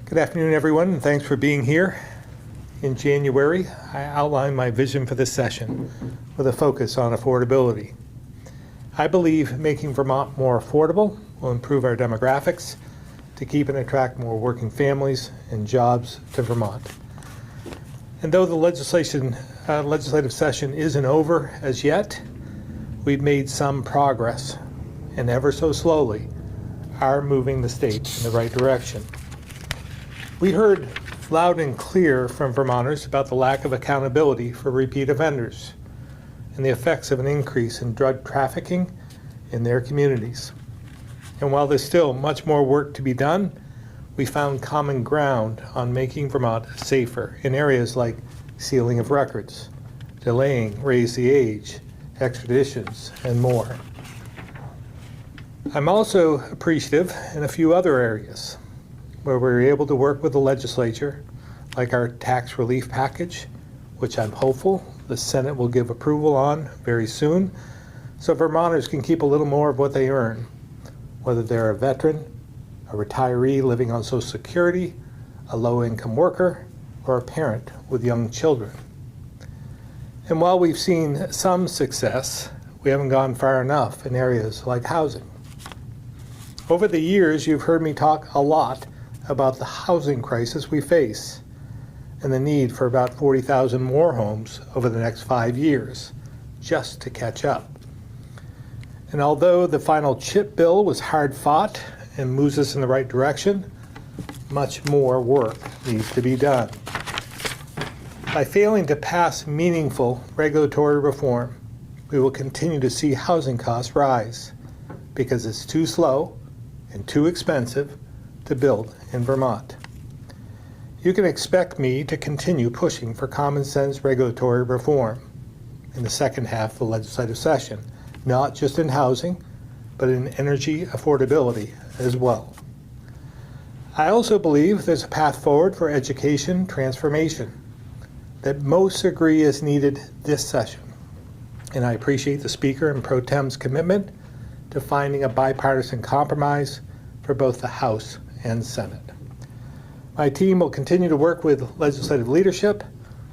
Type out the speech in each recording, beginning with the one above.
Good afternoon, everyone, and thanks for being here. In January, I outlined my vision for this session with a focus on affordability. I believe making Vermont more affordable will improve our demographics to keep and attract more working families and jobs to Vermont. And though the legislative session isn't over as yet, we've made some progress, and ever so slowly are moving the state in the right direction. We heard loud and clear from Vermonters about the lack of accountability for repeat offenders and the effects of an increase in drug trafficking in their communities. And while there's still much more work to be done, we found common ground on making Vermont safer in areas like sealing of records, delaying raise the age, extraditions, and more. I'm also appreciative in a few other areas where we were able to work with the legislature, like our tax relief package, which I'm hopeful the Senate will give approval on very soon, so Vermonters can keep a little more of what they earn, whether they're a veteran, a retiree living on Social Security, a low-income worker, or a parent with young children. And while we've seen some success, we haven't gone far enough in areas like housing. Over the years, you've heard me talk a lot about the housing crisis we face and the need for about 40,000 more homes over the next 5 years just to catch up. And although the final CHIP bill was hard fought and moves us in the right direction, much more work needs to be done. By failing to pass meaningful regulatory reform, we will continue to see housing costs rise because it's too slow and too expensive to build in Vermont. You can expect me to continue pushing for common sense regulatory reform in the second half of the legislative session, not just in housing, but in energy affordability as well. I also believe there's a path forward for education transformation that most agree is needed this session. And I appreciate the Speaker and Pro Tem's commitment to finding a bipartisan compromise for both the House and Senate. My team will continue to work with legislative leadership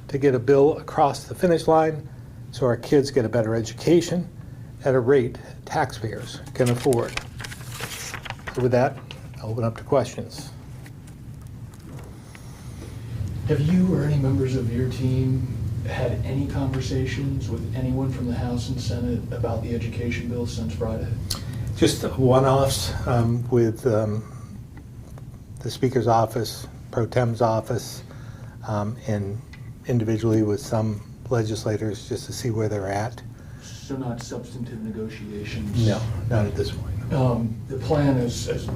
to get a bill across the finish line so our kids get a better education at a rate taxpayers can afford. So with that, I'll open up to questions. Have you or any members of your team had any conversations with anyone from the House and Senate about the education bill since Friday? Just one-offs with the Speaker's office, Pro Tem's office, and individually with some legislators just to see where they're at. So not substantive negotiations? No, not at this point. The plan is, as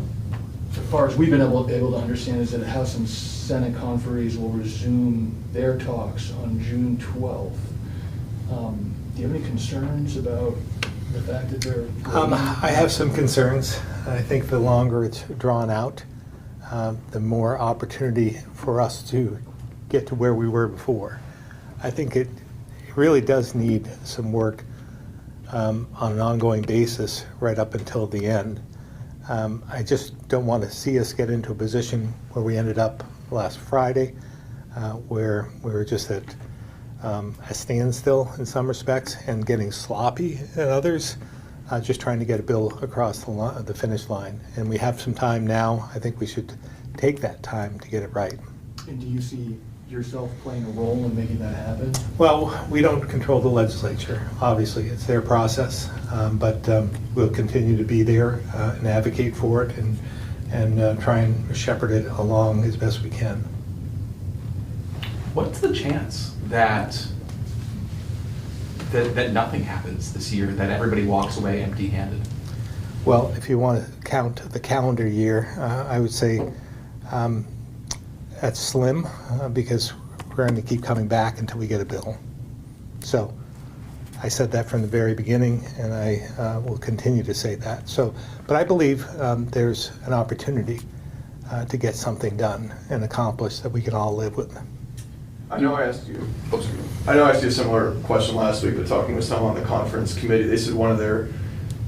far as we've been able to understand, is that the House and Senate conferees will resume their talks on June 12th. Do you have any concerns about the fact that they're... I have some concerns. I think the longer it's drawn out, the more opportunity for us to get to where we were before. I think it really does need some work on an ongoing basis right up until the end. I just don't want to see us get into a position where we ended up last Friday, where we were just at a standstill in some respects and getting sloppy in others, just trying to get a bill across the finish line. And we have some time now. I think we should take that time to get it right. And do you see yourself playing a role in making that happen? Well, we don't control the legislature. Obviously, it's their process, but we'll continue to be there and advocate for it and try and shepherd it along as best we can. What's the chance that nothing happens this year, that everybody walks away empty-handed? Well, if you want to count the calendar year, I would say that's slim because we're going to keep coming back until we get a bill. So I said that from the very beginning, and I will continue to say that. So, but I believe there's an opportunity to get something done and accomplished that we can all live with. I know I asked you a similar question last week, but talking with someone on the conference committee, they said one of their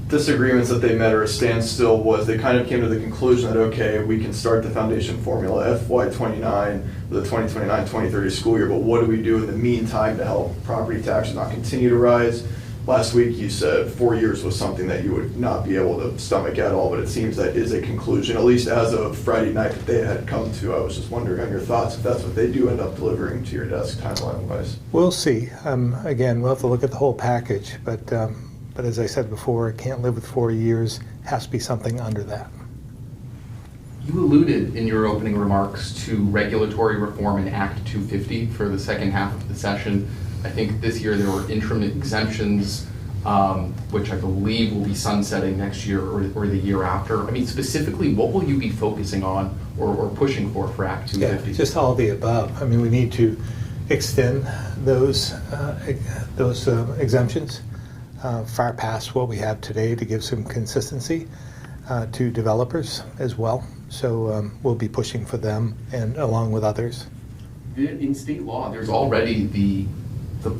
disagreements that they met or a standstill was they kind of came to the conclusion that, okay, we can start the foundation formula FY29, the 2029-2030 school year, but what do we do in the meantime to help property taxes not continue to rise? Last week you said 4 years was something that you would not be able to stomach at all, but it seems that is a conclusion, at least as of Friday night, that they had come to. I was just wondering on your thoughts if that's what they do end up delivering to your desk timeline-wise. We'll see. Again, we'll have to look at the whole package, but as I said before, it can't live with 4 years. Has to be something under that. You alluded in your opening remarks to regulatory reform in Act 250 for the second half of the session. I think this year there were interim exemptions, which I believe will be sunsetting next year or the year after. I mean, specifically, what will you be focusing on or pushing for Act 250? Yeah, just all of the above. I mean, we need to extend those exemptions far past what we have today to give some consistency to developers as well. So we'll be pushing for them and along with others. In state law, there's already the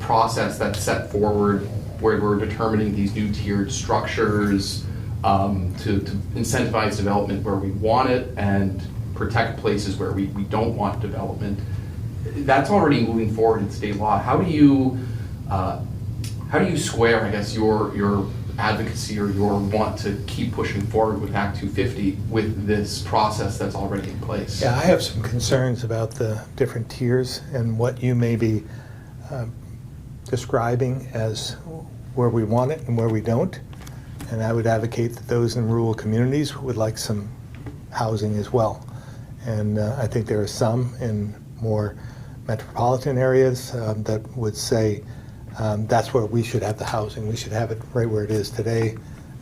process that's set forward where we're determining these new tiered structures to incentivize development where we want it and protect places where we don't want development. That's already moving forward in state law. How do you square, I guess, your advocacy or your want to keep pushing forward with Act 250 with this process that's already in place? Yeah, I have some concerns about the different tiers and what you may be describing as where we want it and where we don't. And I would advocate that those in rural communities would like some housing as well. And I think there are some in more metropolitan areas that would say that's where we should have the housing. We should have it right where it is today.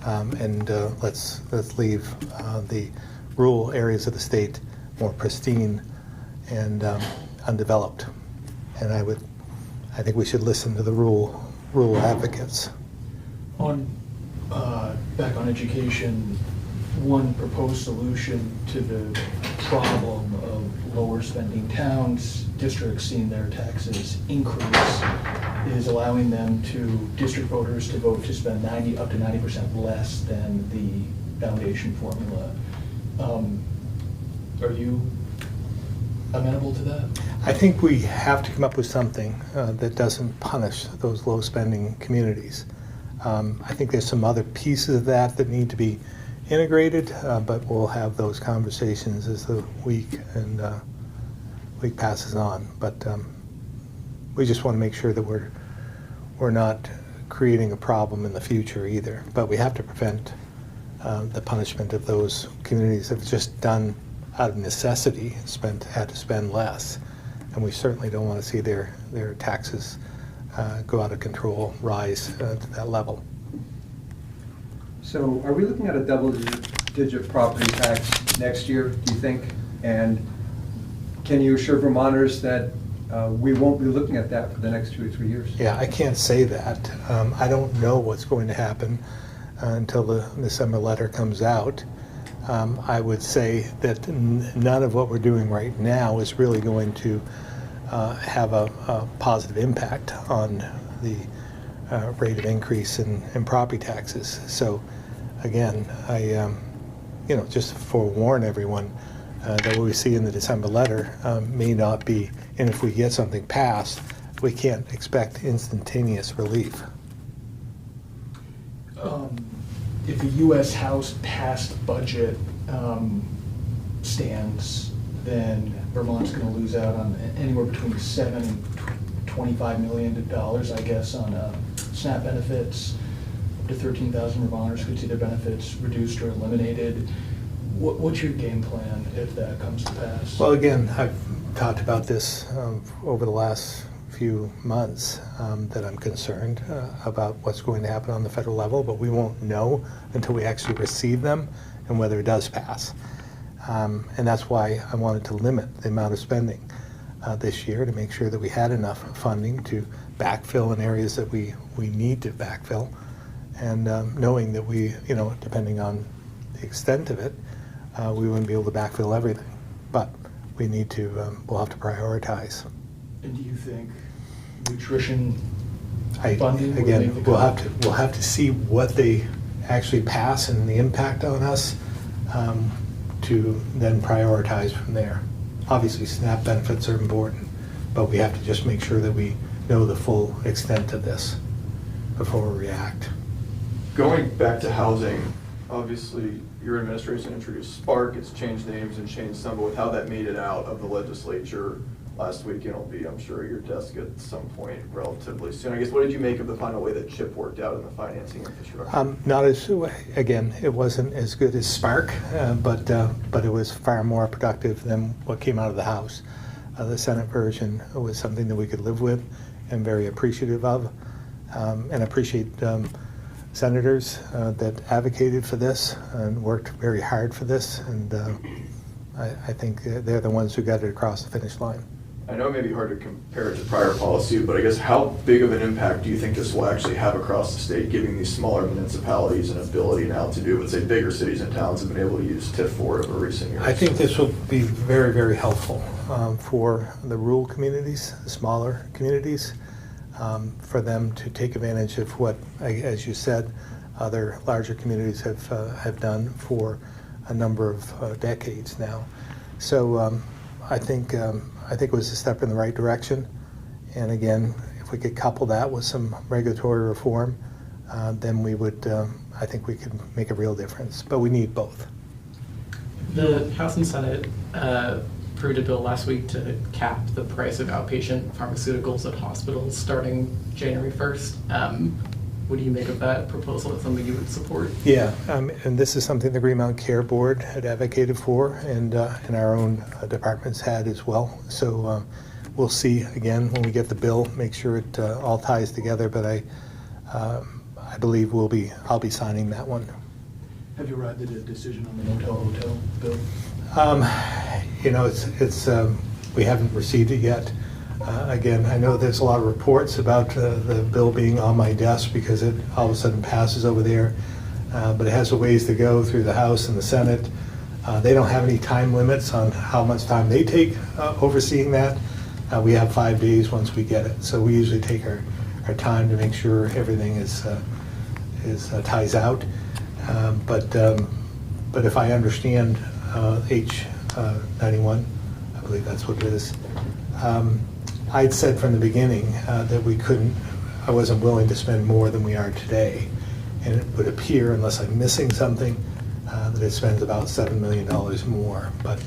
And let's leave the rural areas of the state more pristine and undeveloped. And I think we should listen to the rural advocates. Back on education, one proposed solution to the problem of lower spending towns, districts seeing their taxes increase, is allowing district voters to vote to spend up to 90% less than the foundation formula. Are you amenable to that? I think we have to come up with something that doesn't punish those low spending communities. I think there's some other pieces of that need to be integrated, but we'll have those conversations as the week passes on. But we just want to make sure that we're not creating a problem in the future either. But we have to prevent the punishment of those communities that have just done out of necessity had to spend less, and we certainly don't want to see their taxes go out of control, rise to that level. So are we looking at a double-digit property tax next year, do you think? And can you assure Vermonters that we won't be looking at that for the next 2 or 3 years? Yeah, I can't say that. I don't know what's going to happen until the December letter comes out. I would say that none of what we're doing right now is really going to have a positive impact on the rate of increase in property taxes. So again, I just forewarn everyone that what we see in the December letter may not be, and if we get something passed, we can't expect instantaneous relief. If the U.S. House passed budget stands, then Vermont's going to lose out on anywhere between $7 and $25 million, I guess, on SNAP benefits. Up to 13,000 Vermonters could see their benefits reduced or eliminated. What's your game plan if that comes to pass? Well, again, I've talked about this over the last few months, that I'm concerned about what's going to happen on the federal level, but we won't know until we actually receive them and whether it does pass. And that's why I wanted to limit the amount of spending this year to make sure that we had enough funding to backfill in areas that we need to backfill, and knowing that we, depending on the extent of it, we wouldn't be able to backfill everything. But we need to, we'll have to prioritize. And do you think nutrition I, funding would make again, the cut? we'll have to see what they actually pass and the impact on us, to then prioritize from there. Obviously, SNAP benefits are important, but we have to just make sure that we know the full extent of this before we react. Going back to housing, obviously, your administration introduced Spark, it's changed names and changed some, but with how that made it out of the legislature last week, it'll be, I'm sure, at your desk at some point relatively soon. I guess, what did you make of the final way that CHIP worked out in the financing infrastructure? Not as, again, it wasn't as good as Spark, but it was far more productive than what came out of the House. The Senate version was something that we could live with and very appreciative of, and appreciate senators that advocated for this and worked very hard for this, and I think they're the ones who got it across the finish line. I know it may be hard to compare it to prior policy, but I guess how big of an impact do you think this will actually have across the state, giving these smaller municipalities an ability now to do what, say, bigger cities and towns have been able to use TIF for over recent years? I think this will be very, very helpful for the rural communities, the smaller communities, for them to take advantage of what, as you said, other larger communities have done for a number of decades now. So I think it was a step in the right direction. And again, if we could couple that with some regulatory reform, then we would, I think we could make a real difference. But we need both. The House and Senate approved a bill last week to cap the price of outpatient pharmaceuticals at hospitals starting January 1st. What do you make of that proposal? Is something you would support? Yeah, and this is something the Greenmount Care Board had advocated for, and our own departments had as well. So we'll see again when we get the bill, make sure it all ties together. But I believe I'll be signing that one. Have you arrived at a decision on the motel hotel bill? It's we haven't received it yet. Again, I know there's a lot of reports about the bill being on my desk because it all of a sudden passes over there, but it has a ways to go through the House and the Senate. They don't have any time limits on how much time they take overseeing that. We have 5 days once we get it, so we usually take our time to make sure everything is ties out. But if I understand H91, I believe that's what it is. I'd said from the beginning that I wasn't willing to spend more than we are today. And it would appear, unless I'm missing something, that it spends about $7 million more. But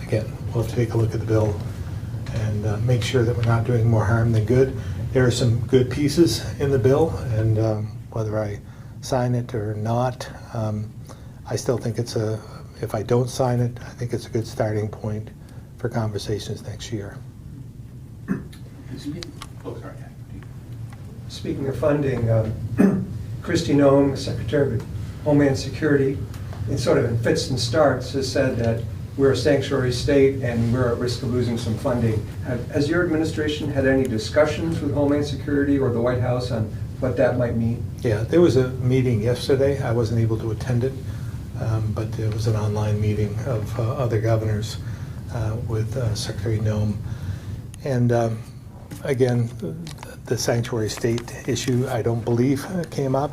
again, we'll have to take a look at the bill and make sure that we're not doing more harm than good. There are some good pieces in the bill, and whether I sign it or not, I still think if I don't sign it, I think it's a good starting point for conversations next year. Speaking of funding, Kristi Noem, Secretary of Homeland Security, in fits and starts, has said that we're a sanctuary state and we're at risk of losing some funding. Has your administration had any discussions with Homeland Security or the White House on what that might mean? Yeah, there was a meeting yesterday. I wasn't able to attend it, but it was an online meeting of other governors with Secretary Noem. And again, the sanctuary state issue, I don't believe came up.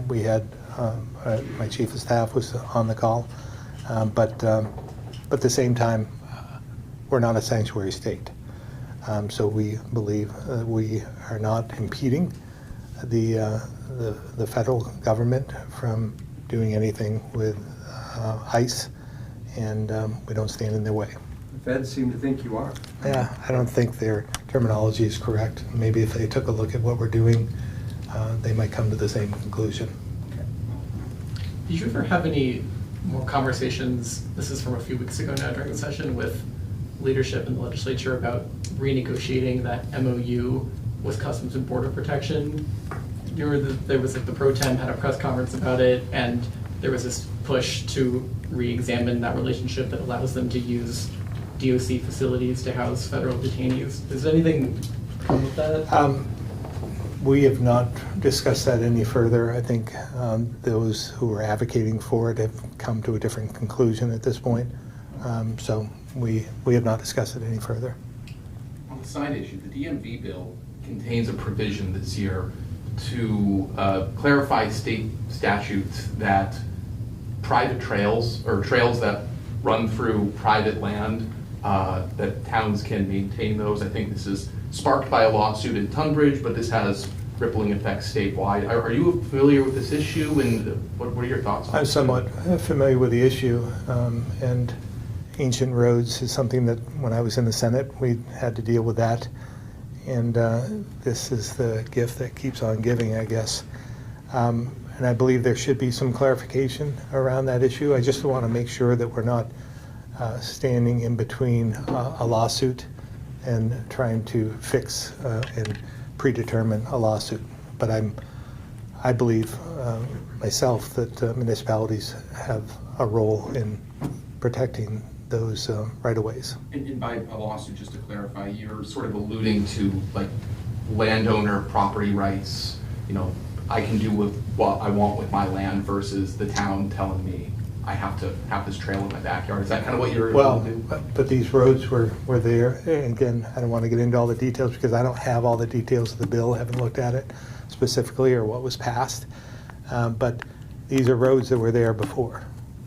We had, my chief of staff was on the call, but at the same time, we're not a sanctuary state. So we believe we are not impeding the federal government from doing anything with ICE, and we don't stand in their way. The feds seem to think you are. Yeah, I don't think their terminology is correct. Maybe if they took a look at what we're doing, they might come to the same conclusion. Did you ever have any more conversations, this is from a few weeks ago now during the session, with leadership in the legislature about renegotiating that MOU with Customs and Border Protection? There was the Pro Tem had a press conference about it, and there was this push to re-examine that relationship that allows them to use DOC facilities to house federal detainees. Does anything come with that? We have not discussed that any further. I think those who are advocating for it have come to a different conclusion at this point. So we have not discussed it any further. On the side issue, the DMV bill contains a provision this year to clarify state statutes that private trails, or trails that run through private land, that towns can maintain those. I think this is sparked by a lawsuit in Tunbridge, but this has rippling effects statewide. Are you familiar with this issue, and what are your thoughts on it? I'm somewhat familiar with the issue, and ancient roads is something that when I was in the Senate, we had to deal with that. And this is the gift that keeps on giving, I guess. And I believe there should be some clarification around that issue. I just want to make sure that we're not standing in between a lawsuit and trying to fix and predetermine a lawsuit. But I believe myself that municipalities have a role in protecting those right-of-ways. And by a lawsuit, just to clarify, you're sort of alluding to like landowner property rights. You know, I can do with what I want with my land versus the town telling me I have to have this trail in my backyard. Is that kind of what you're Well, alluding to? but these roads were there. And again, I don't want to get into all the details because I don't have all the details of the bill, haven't looked at it specifically or what was passed. But these are roads that were there before.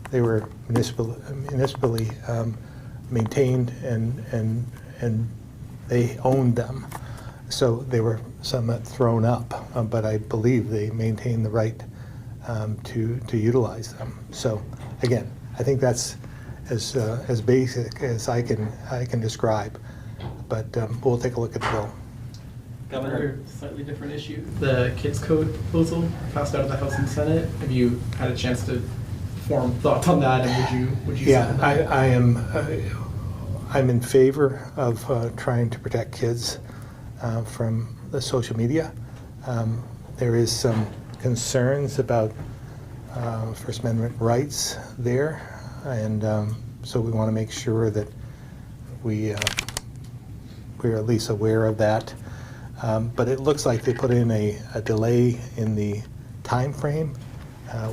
They were municipally maintained and they owned them. So they were somewhat thrown up, but I believe they maintain the right to utilize them. So again, I think that's as basic as I can describe. But we'll take a look at the bill. Governor, slightly different issue. The kids code proposal passed out of the House and Senate. Have you had a chance to form thoughts on that, and would you Yeah, support that? I am. I'm in favor of trying to protect kids from the social media. There is some concerns about First Amendment rights there, and so we want to make sure that we're at least aware of that. But it looks like they put in a delay in the time frame,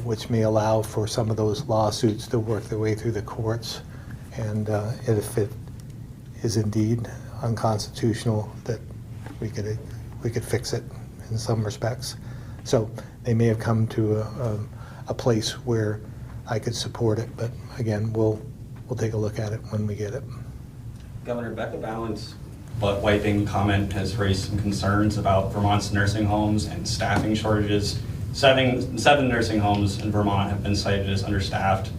which may allow for some of those lawsuits to work their way through the courts. And if it is indeed unconstitutional, that we could fix it in some respects. So they may have come to a place where I could support it, but again, we'll take a look at it when we get it. Governor, Becca Balance butt wiping comment has raised some concerns about Vermont's nursing homes and staffing shortages. Seven nursing homes in Vermont have been cited as understaffed.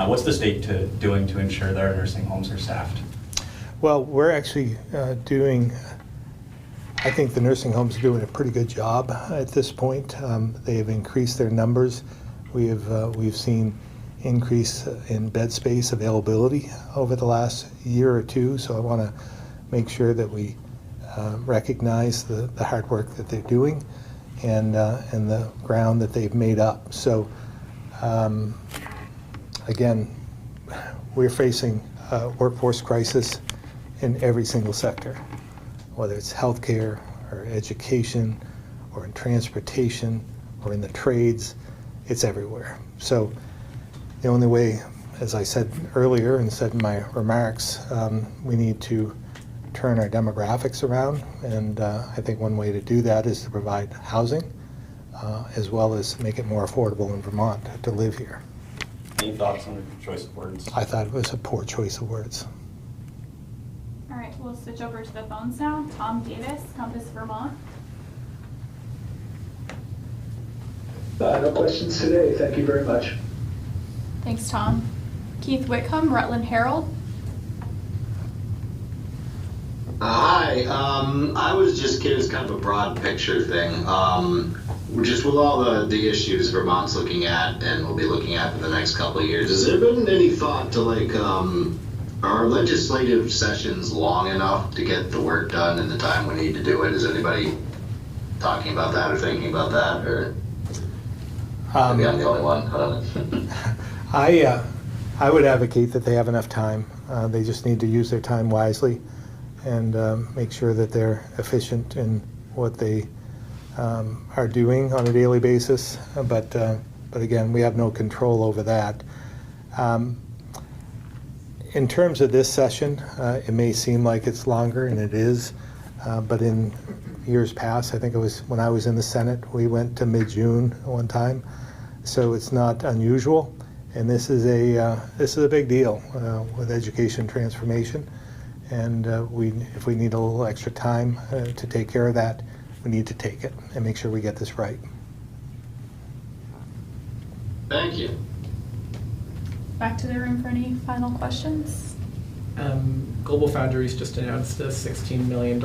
What's the state doing to ensure that our nursing homes are staffed? Well, we're actually I think the nursing homes are doing a pretty good job at this point. They have increased their numbers. We've seen increase in bed space availability over the last year or two, so I want to make sure that we recognize the hard work that they're doing and the ground that they've made up. So again, we're facing a workforce crisis in every single sector, whether it's healthcare or education or in transportation or in the trades. It's everywhere. So the only way, as I said earlier and said in my remarks, we need to turn our demographics around, and I think one way to do that is to provide housing as well as make it more affordable in Vermont to live here. Any thoughts on the choice of words? I thought it was a poor choice of words. All right, we'll switch over to the phones now. Tom Davis, Compass Vermont. No questions today. Thank you very much. Thanks, Tom. Keith Whitcomb, Rutland Herald. Hi, I was just curious, kind of a broad picture thing. Just with all the issues Vermont's looking at and we'll be looking at in the next couple of years, has there been any thought to are legislative sessions long enough to get the work done in the time we need to do it? Is anybody talking about that or thinking about that, or maybe I'm the only one? I don't know. I would advocate that they have enough time. They just need to use their time wisely and make sure that they're efficient in what they are doing on a daily basis. But again, we have no control over that. In terms of this session, it may seem like it's longer, and it is, but in years past, I think it was when I was in the Senate, we went to mid-June one time, so it's not unusual. And this is a big deal with education transformation, and if we need a little extra time to take care of that, we need to take it and make sure we get this right. Thank you. Back to the room for any final questions? Global Foundries just announced a $16 million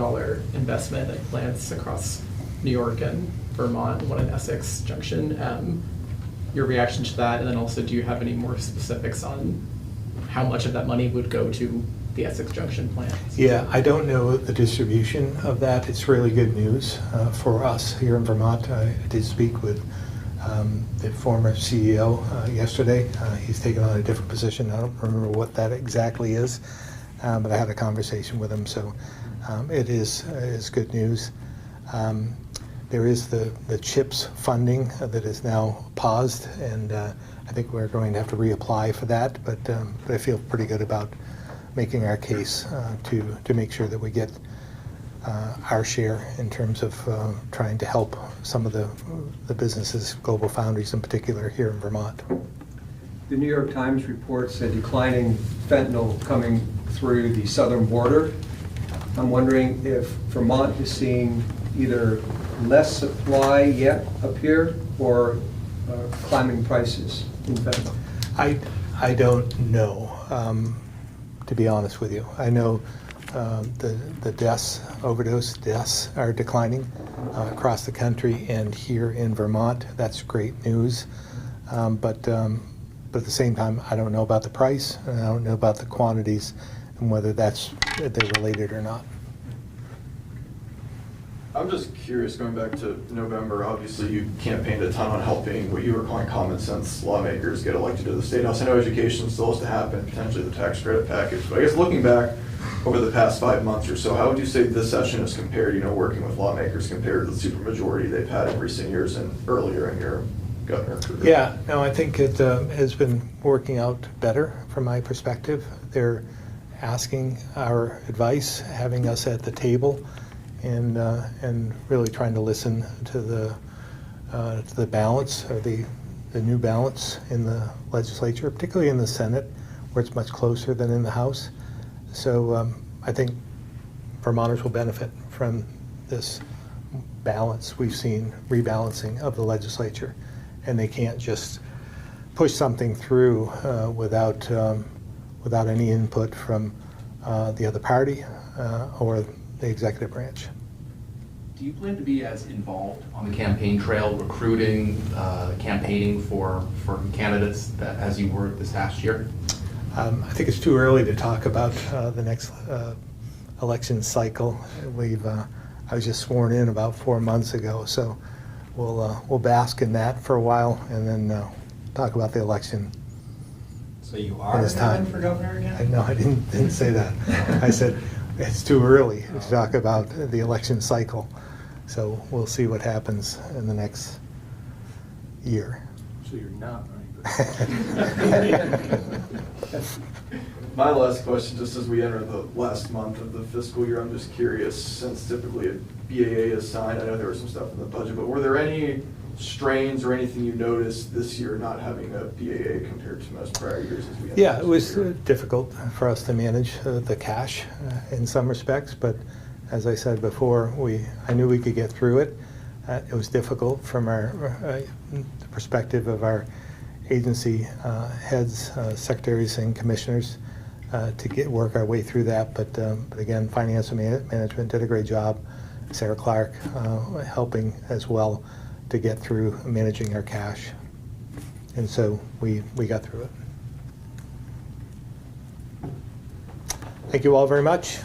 investment at plants across New York and Vermont, one in Essex Junction. Your reaction to that, and then also, do you have any more specifics on how much of that money would go to the Essex Junction plant? Yeah, I don't know the distribution of that. It's really good news for us here in Vermont. I did speak with the former CEO yesterday. He's taken on a different position. I don't remember what that exactly is, but I had a conversation with him, so it is good news. There is the CHIPS funding that is now paused, and I think we're going to have to reapply for that, but I feel pretty good about making our case to make sure that we get our share in terms of trying to help some of the businesses, Global Foundries in particular, here in Vermont. The New York Times reports a declining fentanyl coming through the southern border. I'm wondering if Vermont is seeing either less supply yet up here or climbing prices in fentanyl. I don't know, to be honest with you. I know the overdose deaths are declining across the country and here in Vermont. That's great news. But at the same time, I don't know about the price, and I don't know about the quantities and whether they're related or not. I'm just curious, going back to November, obviously you campaigned a ton on helping what you were calling common sense lawmakers get elected to the State House. I know education still has to happen, potentially the tax credit package, but I guess looking back over the past 5 months or so, how would you say this session is compared, working with lawmakers compared to the supermajority they've had in recent years and earlier in your governor career? Yeah, no, I think it has been working out better from my perspective. They're asking our advice, having us at the table, and really trying to listen to the balance, or the new balance in the legislature, particularly in the Senate, where it's much closer than in the House. So I think Vermonters will benefit from this balance we've seen, rebalancing of the legislature, and they can't just push something through without any input from the other party or the executive branch. Do you plan to be as involved on the campaign trail, recruiting, campaigning for candidates as you were this past year? I think it's too early to talk about the next election cycle. I was just sworn in about 4 months ago, so we'll bask in that for a while and then talk about the election. So you are running for governor again? No, I didn't say that. I said it's too early to talk about the election cycle. So we'll see what happens in the next year. So you're not running. My last question, just as we enter the last month of the fiscal year, I'm just curious, since typically a BAA is signed, I know there was some stuff in the budget, but were there any strains or anything you noticed this year not having a BAA compared to most prior years? As we Yeah, it was difficult for us to manage the cash in some respects, but as I said before, I knew we could get through it. It was difficult from our perspective of our agency heads, secretaries, and commissioners to work our way through that. But again, finance and management did a great job. Sarah Clark helping as well to get through managing our cash. And so we got through it. Thank you all very much.